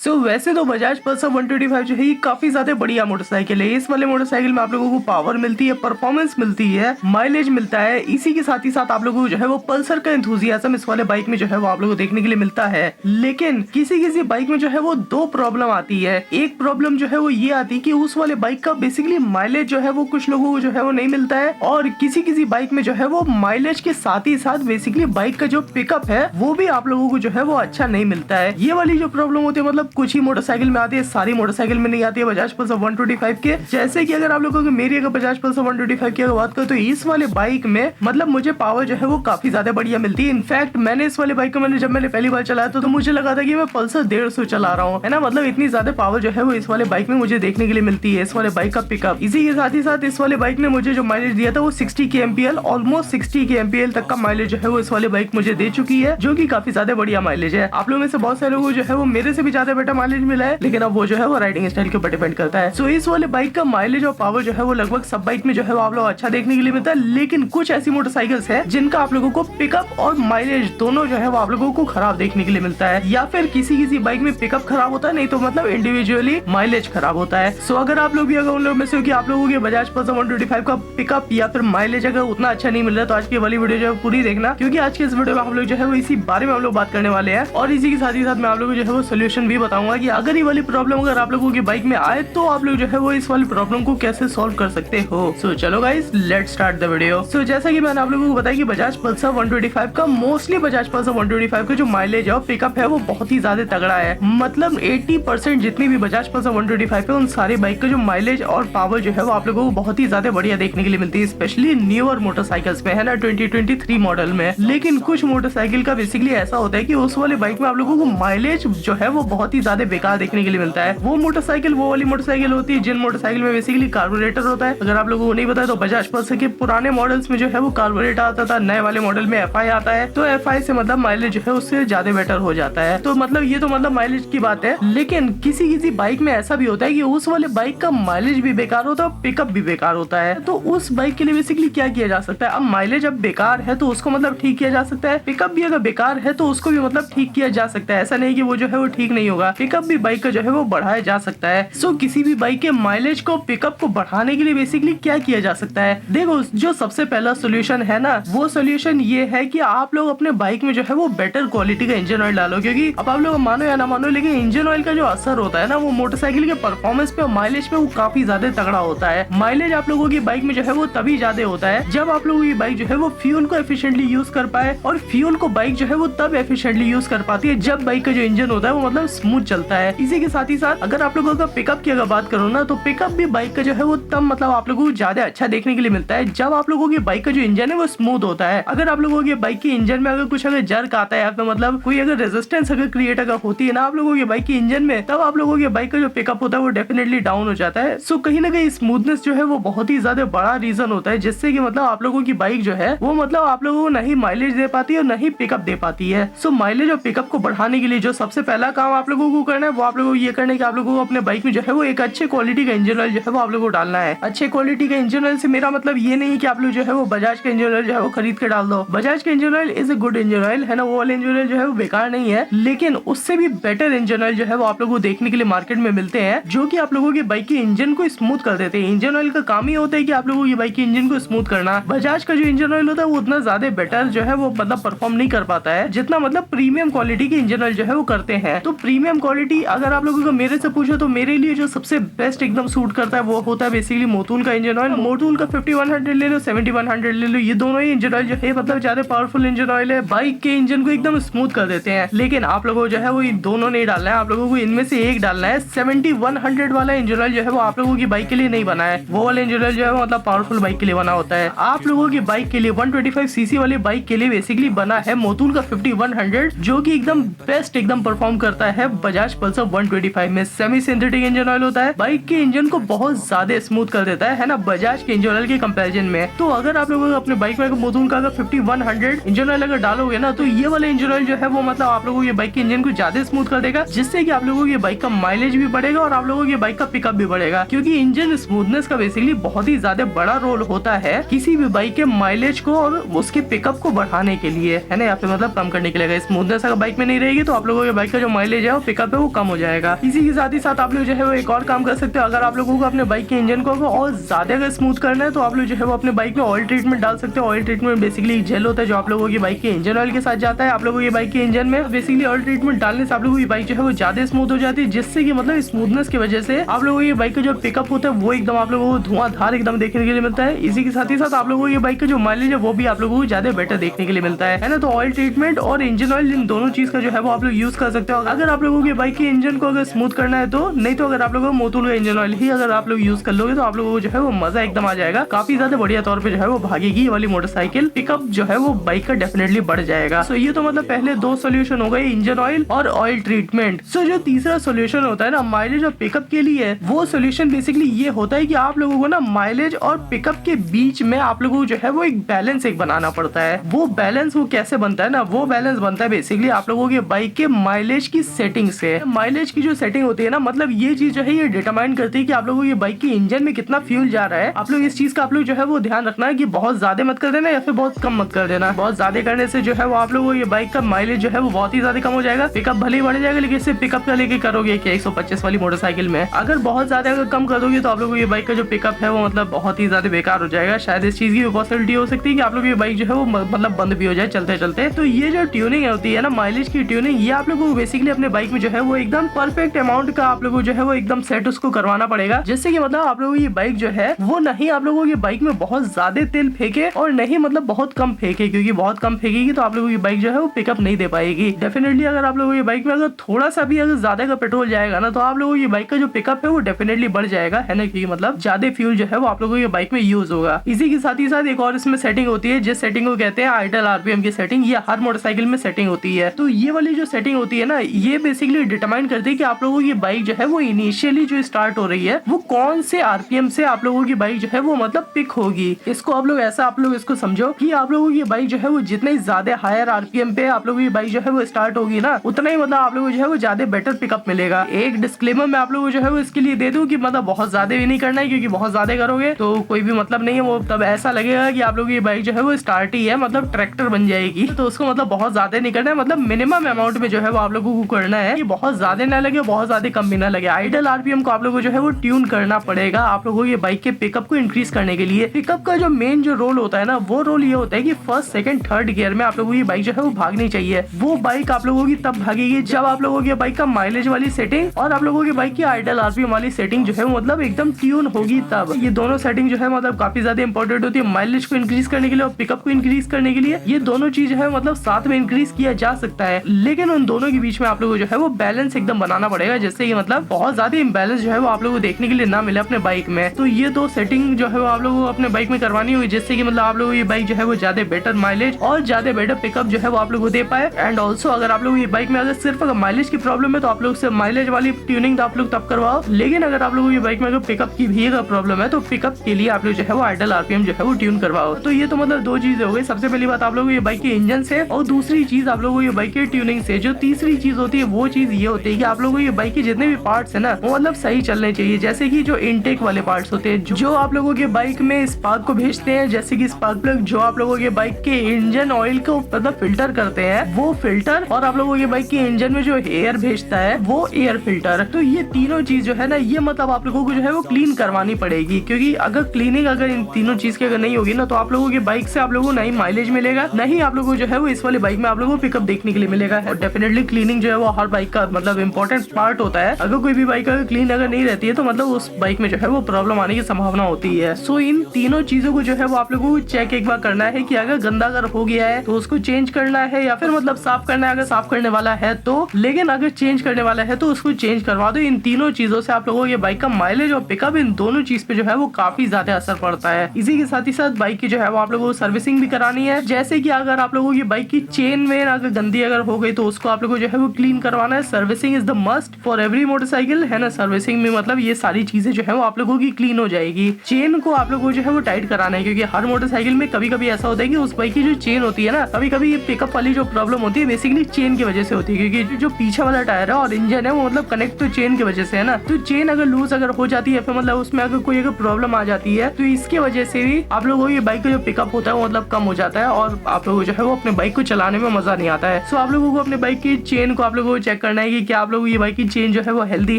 वैसे तो बजाज पल्सर 125 जो है ये काफी ज्यादा बढ़िया मोटरसाइकिल है। इस वाले मोटरसाइकिल में आप लोगों को पावर मिलती है, परफॉर्मेंस मिलती है, माइलेज मिलता है। इसी के साथ ही साथ आप लोगों को जो है वो पल्सर का एंथुसियाज्म इस वाले बाइक में जो है वो आप लोगों को देखने के लिए मिलता है। लेकिन किसी किसी बाइक में जो है वो दो प्रॉब्लम आती है। एक प्रॉब्लम जो है वो ये आती है कि उस वाले बाइक का बेसिकली माइलेज जो है वो कुछ लोगों को जो है वो नहीं मिलता है, और किसी किसी बाइक में जो है वो माइलेज के साथ ही साथ बेसिकली बाइक का जो पिकअप है वो भी आप लोगों को जो है वो अच्छा नहीं मिलता है। ये वाली जो प्रॉब्लम होती है मतलब कुछ ही मोटरसाइकिल में आती है, सारी मोटरसाइकिल में नहीं आती है बजाज पल्सर 125 के। जैसे कि अगर आप लोगों को मेरी अगर बजाज पल्सर 125 की अगर बात करो तो इस वाले बाइक में मतलब मुझे पावर जो है वो काफी ज्यादा बढ़िया मिलती है। इनफैक्ट मैंने इस वाले बाइक को जब मैंने पहली बार चलाया तो मुझे लगा था कि मैं पल्सर 150 चला रहा हूँ, है ना। मतलब इतनी ज्यादा पावर जो है वो इस वाले बाइक में मुझे देखने के लिए मिलती है, इस वाले बाइक का पिकअप। इसी के साथ ही साथ इस वाले बाइक ने मुझे जो माइलेज दिया था वो 60 kmpl, ऑलमोस्ट 60 kmpl तक का माइलेज जो है वो इस वाले बाइक मुझे दे चुकी है, जो कि काफी ज्यादा बढ़िया माइलेज है। आप लोगों में से बहुत सारे लोगों को जो है वो मेरे से भी ज्यादा बेटर माइलेज मिला है, लेकिन अब वो जो है वो राइडिंग स्टाइल के ऊपर डिपेंड करता है। सो इस वाले बाइक का माइलेज और पावर जो है वो लगभग सब बाइक में जो है वो आप लोग अच्छा देखने के लिए मिलता है। लेकिन कुछ ऐसी मोटरसाइकिल्स है जिनका आप लोगों को पिकअप और माइलेज दोनों जो है वो आप लोगों को खराब देखने के लिए मिलता है, या फिर किसी किसी बाइक में पिकअप खराब होता है, नहीं तो मतलब इंडिविजुअली माइलेज खराब होता है। सो अगर आप लोग भी अगर उन लोगों में से हो कि आप लोगों के बजाज पल्सर 125 का पिकअप या फिर माइलेज अगर उतना अच्छा नहीं मिल रहा, तो आज की वाली वीडियो जो है पूरी देखना, क्योंकि आज के इस वीडियो में हम लोग जो है वो इसी बारे में हम लोग बात करने वाले हैं। और इसी के साथ ही साथ मैं आप लोगों को जो है वो सोल्यूशन भी बताऊंगा कि अगर ये वाली प्रॉब्लम अगर आप लोगों की बाइक में आए तो आप लोग जो है वो इस वाली प्रॉब्लम को कैसे सॉल्व कर सकते हो। सो चलो guys, let's start the video. So जैसा कि मैंने आप लोगों को बताया कि बजाज पल्सर 125 का मोस्टली बजाज पल्सर 125 का जो माइलेज है और पिकअप है वो बहुत ही ज्यादा तगड़ा है। मतलब 80% जितनी भी बजाज पल्सर 125 है उन सारी बाइक का जो माइलेज और पावर जो है वो आप लोगों को बहुत ही ज्यादा बढ़िया देखने के लिए मिलती है, स्पेशली न्यूअर मोटरसाइकिल्स में, है ना, 2023 मॉडल में। लेकिन कुछ मोटरसाइकिल का बेसिकली ऐसा होता है कि उस वाले बाइक में आप लोगों को माइलेज जो है वो बहुत ही ज्यादा बेकार देखने के लिए मिलता है। वो मोटरसाइकिल वो वाली मोटरसाइकिल होती है जिन मोटरसाइकिल में बेसिकली कार्बोरेटर होता है। अगर आप लोगों को नहीं पता तो बजाज पल्सर के पुराने मॉडल्स में जो है वो कार्बोरेटर आता था, नए वाले मॉडल में FI आता है, तो FI से मतलब माइलेज जो है उससे ज्यादा बेटर हो जाता है। तो मतलब ये तो मतलब माइलेज की बात है। लेकिन किसी किसी बाइक में ऐसा भी होता है कि उस वाले बाइक का माइलेज भी बेकार होता है और पिकअप भी बेकार होता है। तो उस बाइक के लिए बेसिकली क्या किया जा सकता है? अब माइलेज अब बेकार है तो उसको मतलब ठीक किया जा सकता है, पिकअप भी अगर बेकार है तो उसको भी मतलब ठीक किया जा सकता है। ऐसा नहीं कि वो जो है वो ठीक नहीं होगा, पिकअप भी बाइक का जो है वो बढ़ाया जा सकता है। सो किसी भी बाइक के माइलेज को, पिकअप को बढ़ाने के लिए बेसिकली क्या किया जा सकता है? देखो, जो सबसे पहला सोल्यूशन है ना, वो सोल्यूशन ये है कि आप लोग अपने बाइक में जो है वो बेटर क्वालिटी का इंजन ऑयल डालो। क्योंकि अब आप लोग मानो या ना मानो, लेकिन इंजन ऑयल का जो असर होता है ना वो मोटरसाइकिल के परफॉर्मेंस पे और माइलेज पे वो काफी ज्यादा तगड़ा होता है। माइलेज आप लोगों की बाइक में जो है वो तभी ज्यादा होता है जब आप लोगों की बाइक जो है वो फ्यूल को एफिशिएंटली यूज कर पाए, और फ्यूल को बाइक जो है वो तब एफिशिएंटली यूज कर पाती है जब बाइक का जो इंजन होता है वो मतलब स्मूथ चलता है। इसी के साथ ही साथ अगर आप लोगों का पिकअप की अगर बात करो ना, तो पिकअप भी बाइक का जो है वो तब मतलब आप लोगों को ज्यादा अच्छा देखने के लिए मिलता है जब आप लोगों की बाइक का जो इंजन है वो स्मूथ होता है। अगर आप लोगों की बाइक के इंजन में अगर कुछ अगर जर्क आता है, तो मतलब कोई अगर रेजिस्टेंस अगर क्रिएट अगर होती है ना आप लोगों की बाइक के इंजन में, तब आप लोगों की बाइक का जो पिकअप होता है वो डेफिनेटली डाउन हो जाता है। सो कहीं ना कहीं स्मूथनेस जो है वो बहुत ही ज्यादा बड़ा रीजन होता है जिससे कि मतलब आप लोगों की बाइक जो है वो मतलब आप लोगों को नहीं माइलेज दे पाती है और नहीं पिकअप दे पाती है। सो माइलेज और पिकअप को बढ़ाने के लिए जो सबसे पहला काम आप लोगों को करना है वो आप लोगों को ये करना है कि आप लोगों को अपने बाइक में जो है वो एक अच्छे क्वालिटी का इंजन ऑयल जो है वो आप लोगों को डालना है। अच्छे क्वालिटी का इंजन ऑयल से मेरा मतलब ये नहीं है कि आप लोग जो है वो बजाज का इंजन ऑयल जो है वो खरीद के डाल दो। बजाज का engine oil is a good engine oil, है ना, वो वाले इंजन ऑयल जो है वो बेकार नहीं है, लेकिन उससे भी बेटर इंजन ऑयल जो है वो आप लोगों को देखने के लिए मार्केट में मिलते हैं, जो कि आप लोगों की बाइक के इंजन को स्मूथ कर देते हैं। इंजन ऑयल का काम ही होता है कि आप लोगों की बाइक के इंजन को स्मूथ करना। बजाज का जो इंजन ऑयल होता है वो उतना ज्यादा बेटर जो है वो मतलब परफॉर्म नहीं कर पाता है जितना मतलब प्रीमियम क्वालिटी के इंजन ऑयल जो है वो करते हैं। तो प्रीमियम क्वालिटी अगर आप लोगों को मेरे से पूछो तो मेरे लिए जो सबसे बेस्ट एकदम सूट करता है वो होता है बेसिकली मोटूल का इंजन ऑयल। मोटूल का 5100 ले लो, 7100 ले लो, ये दोनों ही इंजन ऑयल जो है मतलब ज्यादा पावरफुल इंजन ऑयल है, बाइक के इंजन को एकदम स्मूथ कर देते हैं। लेकिन आप लोगों को जो है वो दोनों नहीं डालना है, आप लोगों को इनमें से एक डालना है। 7100 वाला इंजन ऑयल जो है वो आप लोगों की बाइक के लिए नहीं बना है, वो वाला इंजन ऑयल जो है मतलब पावरफुल बाइक के लिए बना होता है। आप लोगों की बाइक के लिए 125cc वाली बाइक के लिए बेसिकली बना है मोटूल का 5100, जो कि एकदम बेस्ट एकदम परफॉर्म करता है बजाज पल्सर 125 में। सेमी सिंथेटिक इंजन ऑयल होता है, बाइक के इंजन को बहुत ज्यादा स्मूथ कर देता है ना, बजाज के इंजन ऑयल के कंपैरिजन में। तो अगर आप लोगों को अपने बाइक में मोटूल का 5100 इंजन ऑयल अगर डालोगे ना, तो ये वाला इंजन ऑयल जो है वो मतलब आप लोगों की बाइक के इंजन को ज्यादा स्मूथ कर देगा, जिससे कि आप लोगों की बाइक का माइलेज भी बढ़ेगा और आप लोगों की बाइक का पिकअप भी बढ़ेगा। क्योंकि इंजन स्मूथनेस का बेसिकली बहुत ही ज्यादा बड़ा रोल होता है किसी भी बाइक के माइलेज को और उसके पिकअप को बढ़ाने के लिए, है ना, या फिर मतलब कम करने के लिए। स्मूथनेस अगर बाइक में नहीं रहेगी तो आप लोगों के बाइक का जो माइलेज है और पिकअप है वो कम हो जाएगा। इसी के साथ ही साथ आप लोग जो है वो एक और काम कर सकते हो। अगर आप लोगों को अपने बाइक के इंजन को और ज्यादा अगर स्मूथ करना है तो आप लोग जो है वो अपने बाइक में ऑयल ट्रीटमेंट डाल सकते हो। ऑयल ट्रीटमेंट बेसिकली जेल होता है जो आप लोगों की बाइक के इंजन ऑयल के साथ जाता है। आप लोगों की बाइक के इंजन में बेसिकली ऑयल ट्रीटमेंट डालने से आप लोगों की बाइक जो है वो ज्यादा स्मूथ हो जाती है, जिससे कि मतलब स्मूथनेस की वजह से आप लोगों की बाइक का जो पिकअप होता है वो एकदम आप लोगों को धुआंधार एकदम देखने के लिए मिलता है। इसी के साथ ही साथ आप लोगों की बाइक का जो माइलेज है वो भी आप लोगों को ज्यादा बेटर देखने के लिए मिलता है ना। तो ऑयल ट्रीटमेंट और इंजन ऑयल इन दोनों चीज का जो है वो आप लोग यूज कर सकते हो अगर आप लोगों की बाइक के इंजन को अगर स्मूथ करना है तो। नहीं तो अगर आप लोगों को मोटूल का इंजन ऑयल ही अगर आप लोग यूज कर लोगे तो आप लोगों को जो है वो मजा एकदम आ जाएगा, काफी ज्यादा बढ़िया तौर पे जो है वो भागेगी ये वाली मोटरसाइकिल। पिकअप जो है वो बाइक का डेफिनेटली बढ़ जाएगा। सो ये तो मतलब पहले दो सोल्यूशन हो गए, इंजन ऑयल और ऑयल ट्रीटमेंट। सो जो तीसरा सोल्यूशन होता है ना माइलेज और पिकअप के लिए, वो सोल्यूशन बेसिकली ये होता है कि आप लोगों को ना माइलेज और पिकअप के बीच में आप लोगों को जो है वो एक बैलेंस एक बनाना पड़ता है। वो बैलेंस वो कैसे बनता है ना, वो बैलेंस बनता है बेसिकली आप लोगों के बाइक के माइलेज की सेटिंग से। माइलेज की जो सेटिंग होती है ना, मतलब ये चीज जो है ये डिटरमाइन करती है कि आप लोगों की बाइक की इंजन में कितना फ्यूल जा रहा है। आप लोग इस चीज का आप लोग जो है वो ध्यान रखना है कि बहुत ज्यादा मत कर देना या फिर बहुत कम मत कर देना। बहुत ज्यादा करने से जो है वो आप लोगों की बाइक का माइलेज जो है वो बहुत ही ज्यादा कम हो जाएगा, पिकअप भले ही बढ़ जाएगा, लेकिन इससे पिकअप का लेके करोगे कि 125 वाली मोटरसाइकिल में अगर बहुत ज्यादा अगर कम कर दोगे तो आप लोगों की बाइक का जो पिकअप है वो मतलब बहुत ही ज्यादा बेकार हो जाएगा। शायद इस चीज की पॉसिबिलिटी हो सकती है कि आप लोगों की बाइक जो है वो मतलब बंद भी हो जाए चलते चलते। तो ये जो ट्यूनिंग होती है ना माइलेज की ट्यूनिंग, ये आप लोगों को बेसिकली अपने बाइक में जो है वो एकदम परफेक्ट अमाउंट का आप लोगों को जो है वो एकदम सेट उसको करवाना पड़ेगा, जिससे कि मतलब आप लोगों की बाइक जो है वो नहीं आप लोगों की बाइक में बहुत ज्यादा तेल फेंके और नहीं मतलब बहुत कम फेंके, क्योंकि बहुत कम फेंकेगी तो आप लोगों की बाइक जो है वो पिकअप नहीं दे पाएगी। डेफिनेटली अगर आप लोगों की बाइक में अगर थोड़ा सा भी अगर ज्यादा का पेट्रोल जाएगा ना तो आप लोगों की बाइक का जो पिकअप है वो डेफिनेटली बढ़ जाएगा, है ना, क्योंकि मतलब ज्यादा फ्यूल जो है वो आप लोगों की बाइक में यूज होगा। इसी के साथ ही साथ एक और इसमें सेटिंग होती है जिस सेटिंग को कहते हैं आइडल आरपीएम की सेटिंग। ये हर मोटरसाइकिल में सेटिंग होती है। तो ये वाली जो सेटिंग होती है ना, ये बेसिकली डिटरमाइन करती है कि आप लोगों की बाइक जो है वो इनिशियली जो स्टार्ट हो रही है वो कौन से आरपीएम से आप लोगों की बाइक जो है वो मतलब पिक होगी। इसको आप लोग ऐसा आप लोग इसको समझो कि आप लोगों की बाइक जो है वो जितने ज्यादा हायर आरपीएम पे आप लोगों की बाइक जो है वो स्टार्ट होगी ना, उतना ही मतलब आप लोगों को जो है वो ज्यादा बेटर पिकअप मिलेगा। एक डिस्क्लेमर मैं आप लोगों को जो है वो इसके लिए दे दूं कि मतलब बहुत ज्यादा भी नहीं करना है, क्योंकि बहुत ज्यादा करोगे तो कोई भी मतलब नहीं है। वो तब ऐसा लगेगा कि आप लोगों की बाइक जो है वो स्टार्ट ही है, मतलब ट्रैक्टर बन जाएगी। तो उसको मतलब बहुत ज्यादा नहीं करना है, मतलब मिनिमम अमाउंट में जो है वो आप लोगों को करना है कि बहुत ज्यादा ना लगे बहुत ज्यादा कम भी ना लगे। आइडल आरपीएम को आप लोगों को जो है वो ट्यून करना पड़ेगा आप लोगों की बाइक के पिकअप को इंक्रीज करने के लिए। पिकअप का जो मेन जो रोल होता है ना, वो रोल ये होता है कि फर्स्ट सेकंड थर्ड गियर में आप लोगों की बाइक जो है वो भागनी चाहिए। वो बाइक आप लोगों की तब भागेगी जब आप लोगों की बाइक का माइलेज वाली सेटिंग और आप लोगों की बाइक की आइडल आरपीएम वाली सेटिंग जो है वो मतलब एकदम ट्यून होगी। तब ये दोनों सेटिंग जो है मतलब काफी ज्यादा इंपॉर्टेंट होती है माइलेज को इंक्रीज करने के लिए और पिकअप को इंक्रीज करने के लिए। ये दोनों चीज है मतलब साथ में इंक्रीज किया जा सकता है, लेकिन उन दोनों के बीच में आप लोगों को जो है वो बैलेंस एकदम बनाना पड़ेगा, जिससे कि मतलब बहुत ज्यादा इम्बैलेंस जो है वो आप लोगों को देखने के लिए ना मिले अपने बाइक में। तो ये दो सेटिंग जो है वो आप लोगों को अपने बाइक में करवानी होगी, जिससे कि मतलब आप लोगों की बाइक जो है वो ज्यादा बेटर माइलेज और ज्यादा बेटर पिकअप जो है वो आप लोगों को दे पाए। एंड ऑल्सो अगर आप लोगों की बाइक में अगर सिर्फ अगर माइलेज की प्रॉब्लम है तो आप लोग से माइलेज वाली ट्यूनिंग तो आप लोग तब करवाओ, लेकिन अगर आप लोगों की बाइक में अगर पिकअप की भी अगर प्रॉब्लम है तो पिकअप के लिए आप लोग जो है वो आइडल आरपीएम जो है वो ट्यून करवाओ। तो ये तो मतलब दो चीजें हो गई। सबसे पहली बात आप लोगों की बाइक के इंजन से, और दूसरी चीज आप लोगों की बाइक के ट्यूनिंग से। जो तीसरी चीज होती है वो चीज ये होती है कि आप लोगों की बाइक के जितने भी पार्ट्स है ना वो मतलब सही चलने चाहिए। जैसे कि जो इनटेक वाले पार्ट्स होते हैं जो आप लोगों के बाइक में स्पार्क को भेजते हैं, जैसे कि स्पार्क प्लग जो आप लोगों के बाइक के इंजन ऑयल को मतलब फिल्टर करते हैं वो फिल्टर, और आप लोगों के बाइक के इंजन में जो एयर भेजता है वो एयर फिल्टर। तो ये तीनों चीज जो है ना ये मतलब आप लोगों को जो है वो क्लीन करवानी पड़ेगी, क्योंकि अगर क्लीनिंग अगर इन तीनों चीज की अगर नहीं होगी ना तो आप लोगों की बाइक से आप लोगों को नहीं माइलेज मिलेगा, नहीं आप लोगों को जो है वो इस वाली बाइक में आप लोगों को पिकअप देखने के लिए मिलेगा। और डेफिनेटली क्लीनिंग जो है वो हर बाइक का मतलब इंपॉर्टेंट पार्ट होता है। अगर कोई भी बाइक अगर क्लीन अगर नहीं रहती है तो मतलब उस बाइक में जो है वो प्रॉब्लम आने की संभावना होती है। सो इन तीनों चीजों को जो है वो आप लोगों को चेक एक बार करना है कि अगर गंदा अगर हो गया है तो उसको चेंज करना है, या फिर मतलब साफ करना है अगर साफ करने वाला है तो, लेकिन अगर चेंज करने वाला है तो उसको चेंज करवा दो। इन तीनों चीजों से आप लोगों के बाइक का माइलेज और पिकअप इन दोनों चीज पे जो है वो काफी ज्यादा असर पड़ता है। इसी के साथ ही साथ बाइक की जो है वो आप लोगों को सर्विसिंग भी करानी है। जैसे कि अगर आप लोगों की बाइक की चेन वेन अगर गंदी अगर हो गई तो उसको आप लोगों को जो है वो क्लीन करवाना है। Servicing is the must for every motorcycle, है ना। सर्विसिंग में मतलब ये सारी चीजें जो है वो आप लोगों की क्लीन हो जाएगी। चेन को आप लोगों को जो है वो टाइट कराना है, क्योंकि हर मोटरसाइकिल में कभी कभी ऐसा होता है कि उस बाइक की जो चेन होती है ना, कभी कभी ये पिकअप वाली जो प्रॉब्लम होती है बेसिकली चेन की वजह से होती है, क्योंकि जो पीछे वाला टायर है और इंजन है वो मतलब कनेक्ट तो चेन की वजह से है ना। तो चेन अगर लूज अगर हो जाती है फिर मतलब उसमें अगर कोई अगर प्रॉब्लम आ जाती है तो इसकी वजह से भी आप लोगों की बाइक का जो पिकअप होता है वो मतलब कम हो जाता है और आप लोगों को जो है वो अपने बाइक को चलाने में मजा नहीं आता है। सो आप लोगों को अपने बाइक की चेन को आप लोगों को चेक चेक करना है कि क्या आप लोगों की बाइक की चेन जो है वो हेल्दी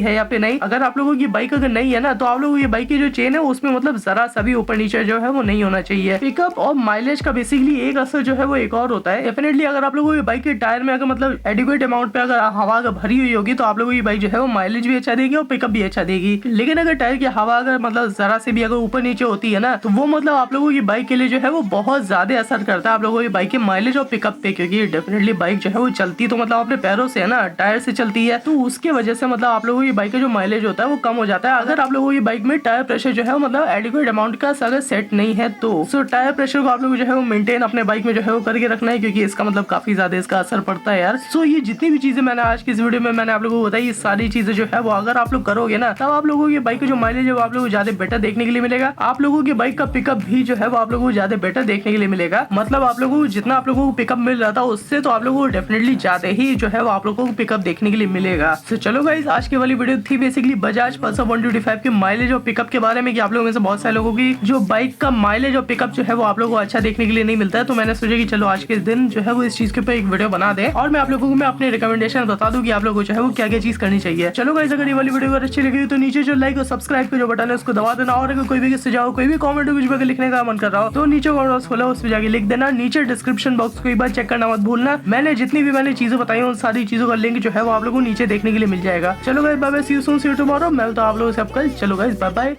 है या फिर नहीं। अगर आप लोगों की बाइक अगर नहीं है ना, तो आप लोगों की बाइक की जो चेन है उसमें मतलब जरा सा भी ऊपर नीचे जो है वो नहीं होना चाहिए। पिकअप और माइलेज का बेसिकली एक असर जो है वो एक और होता है। डेफिनेटली अगर आप लोगों की बाइक के टायर में अगर मतलब एडिक्वेट अमाउंट पे अगर हवा अगर भरी हुई होगी तो आप लोगों की बाइक जो है वो माइलेज भी अच्छा देगी और पिकअप भी अच्छा देगी। लेकिन अगर टायर की हवा अगर मतलब जरा से भी अगर ऊपर नीचे होती है ना, तो वो मतलब आप लोगों की बाइक के लिए जो है वो बहुत ज्यादा असर करता है आप लोगों की बाइक के माइलेज और पिकअप पे। क्योंकि डेफिनेटली बाइक जो है वो चलती तो मतलब अपने पैरों से है ना, टायर से चलती है, तो उसके वजह से मतलब आप लोगों की बाइक का जो माइलेज होता है वो कम हो जाता है। अगर आप लोगों की बाइक में टायर प्रेशर जो है मतलब एडिक्वेट अमाउंट का अगर सेट नहीं है तो टायर प्रेशर को आप लोगों को जो है वो मेंटेन अपने बाइक में जो है वो करके रखना है, क्योंकि इसका मतलब काफी ज्यादा इसका असर पड़ता है यार। सो ये जितनी भी चीजें मैंने आज की इस वीडियो में मैंने आप लोगों को बताई, ये सारी चीजें जो है वो अगर आप लोग करोगे ना, तब आप लोगों की बाइक का जो माइलेज है वो आप लोगों को ज्यादा बेटर देखने के लिए मिलेगा। आप लोगों की बाइक का पिकअप भी जो है वो आप लोगों को ज्यादा बेटर देखने के लिए मिलेगा। मतलब आप लोगों को जितना आप लोगों को पिकअप मिल रहा था उससे तो आप लोगों को डेफिनेटली ज्यादा ही जो है वो आप लोगों को पिकअप देखने के लिए मिलेगा। तो चलो गाइस, आज की वाली वीडियो थी बेसिकली बजाज पल्सर 125 के माइलेज और पिकअप के बारे में, कि आप लोगों में से बहुत सारे लोगों की जो बाइक का माइलेज और पिकअप जो है वो आप लोगों को अच्छा देखने के लिए नहीं मिलता है। तो मैंने सोचा कि चलो आज के दिन जो है वो इस चीज के ऊपर एक वीडियो बना दे और मैं आप लोगों को मैं अपने रिकमेंडेशन बता दूं कि आप लोगों को जो है वो क्या क्या चीज करनी चाहिए। चलो गाइस, अगर ये वाली वीडियो अगर अच्छी लगी तो नीचे जो लाइक और सब्सक्राइब का जो बटन है उसको दबा देना, और अगर कोई भी सुझाव कोई भी कमेंट कुछ भी लिखने का मन कर रहा हो तो नीचे कमेंट बॉक्स खोला उस पर जाके लिख देना। नीचे डिस्क्रिप्शन बॉक्स को एक बार चेक करना मत भूलना। मैंने जितनी भी मैंने चीजें बताई उन सारी चीजों का लिंक जो है वो आप लोगों को नीचे देखने के लिए मिल जाएगा। चलो guys, bye bye, see you soon, see you tomorrow. मैं तो आप लोगों से अब कल। चलो गाइस, बाय बाय।